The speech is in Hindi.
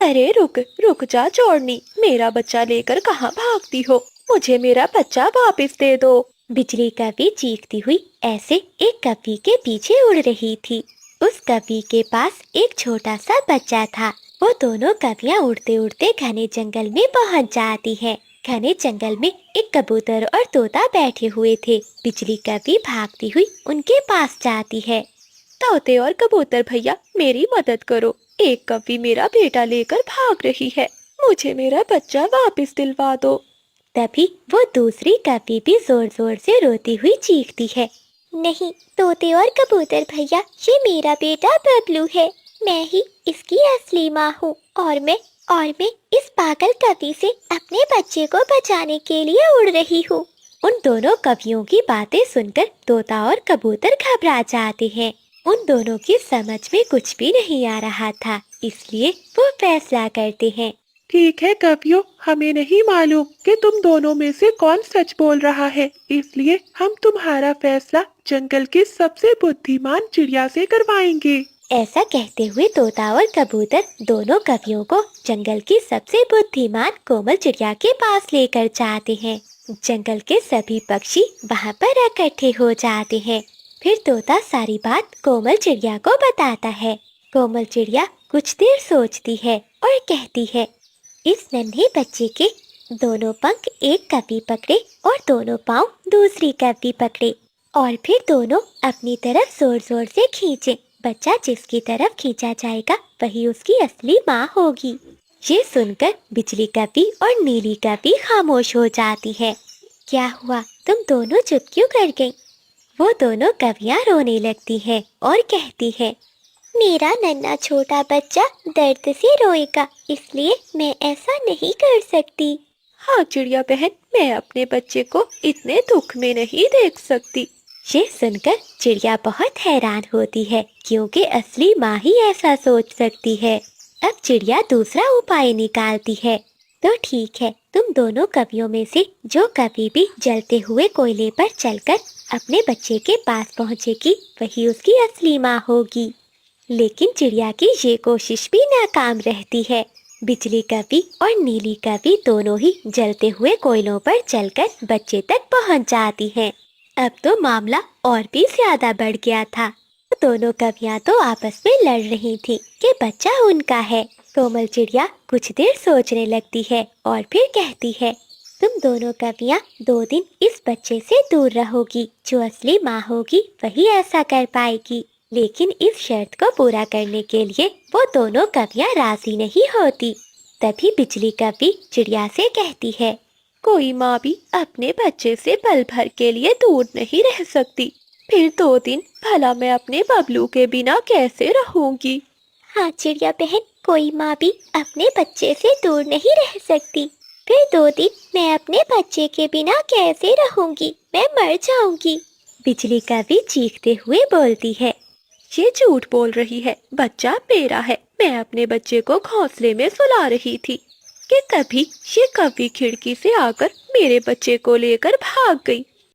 अरे रुक रुक जा चोरनी, मेरा बच्चा लेकर कहाँ भागती हो? मुझे मेरा बच्चा वापस दे दो। बिजली कभी चीखती हुई ऐसे एक कभी के पीछे उड़ रही थी। उस कभी के पास एक छोटा सा बच्चा था। वो दोनों कवियाँ उड़ते उड़ते घने जंगल में पहुँच जाती है। घने जंगल में एक कबूतर और तोता बैठे हुए थे। बिजली कभी भागती हुई उनके पास जाती है। तोते और कबूतर भैया, मेरी मदद करो। एक कभी मेरा बेटा लेकर भाग रही है, मुझे मेरा बच्चा वापस दिलवा दो। तभी वो दूसरी कभी भी जोर जोर से रोती हुई चीखती है। नहीं तोते और कबूतर भैया, ये मेरा बेटा बबलू है। मैं ही इसकी असली माँ हूँ और मैं इस पागल कवि से अपने बच्चे को बचाने के लिए उड़ रही हूँ। उन दोनों कवियों की बातें सुनकर तोता और कबूतर घबरा जाते हैं। उन दोनों की समझ में कुछ भी नहीं आ रहा था, इसलिए वो फैसला करते हैं। ठीक है कवियों, हमें नहीं मालूम कि तुम दोनों में से कौन सच बोल रहा है, इसलिए हम तुम्हारा फैसला जंगल की सबसे बुद्धिमान चिड़िया से करवाएंगे। ऐसा कहते हुए तोता और कबूतर दोनों कवियों को जंगल की सबसे बुद्धिमान कोमल चिड़िया के पास लेकर जाते हैं। जंगल के सभी पक्षी वहाँ पर इकट्ठे हो जाते हैं। फिर तोता सारी बात कोमल चिड़िया को बताता है। कोमल चिड़िया कुछ देर सोचती है और कहती है, इस नन्हे बच्चे के दोनों पंख एक कवि पकड़े और दोनों पाँव दूसरी कवि पकड़े और फिर दोनों अपनी तरफ जोर जोर से खींचे। बच्चा जिसकी तरफ खींचा जाएगा वही उसकी असली माँ होगी। ये सुनकर बिजली कवि और नीली कवि खामोश हो जाती है। क्या हुआ, तुम दोनों चुप क्यों कर गई? वो दोनों कवियाँ रोने लगती है और कहती है, मेरा नन्हा छोटा बच्चा दर्द से रोएगा, इसलिए मैं ऐसा नहीं कर सकती। हाँ चिड़िया बहन, मैं अपने बच्चे को इतने दुख में नहीं देख सकती। ये सुनकर चिड़िया बहुत हैरान होती है, क्योंकि असली माँ ही ऐसा सोच सकती है। अब चिड़िया दूसरा उपाय निकालती है। तो ठीक है, तुम दोनों कवियों में से जो कभी भी जलते हुए कोयले पर चलकर अपने बच्चे के पास पहुँचेगी वही उसकी असली माँ होगी। लेकिन चिड़िया की ये कोशिश भी नाकाम रहती है। बिजली कवि और नीली कवि दोनों ही जलते हुए कोयलों पर चलकर बच्चे तक पहुंच जाती हैं। अब तो मामला और भी ज्यादा बढ़ गया था। दोनों कवियां तो आपस में लड़ रही थी कि बच्चा उनका है। कोमल चिड़िया कुछ देर सोचने लगती है और फिर कहती है, तुम दोनों कवियां 2 दिन इस बच्चे से दूर रहोगी। जो असली माँ होगी वही ऐसा कर पाएगी। लेकिन इस शर्त को पूरा करने के लिए वो दोनों कवियां राजी नहीं होती। तभी बिजली कवि चिड़िया से कहती है, कोई माँ भी अपने बच्चे से पल भर के लिए दूर नहीं रह सकती। फिर 2 दिन भला मैं अपने बबलू के बिना कैसे रहूंगी? हाँ चिड़िया बहन, कोई माँ भी अपने बच्चे से दूर नहीं रह सकती। फिर 2 दिन मैं अपने बच्चे के बिना कैसे रहूंगी? मैं मर जाऊंगी। बिजली कवि चीखते हुए बोलती है, ये झूठ बोल रही है, बच्चा मेरा है। मैं अपने बच्चे को घोंसले में सुला रही थी कि तभी ये कवि खिड़की से आकर मेरे बच्चे को लेकर भाग गई।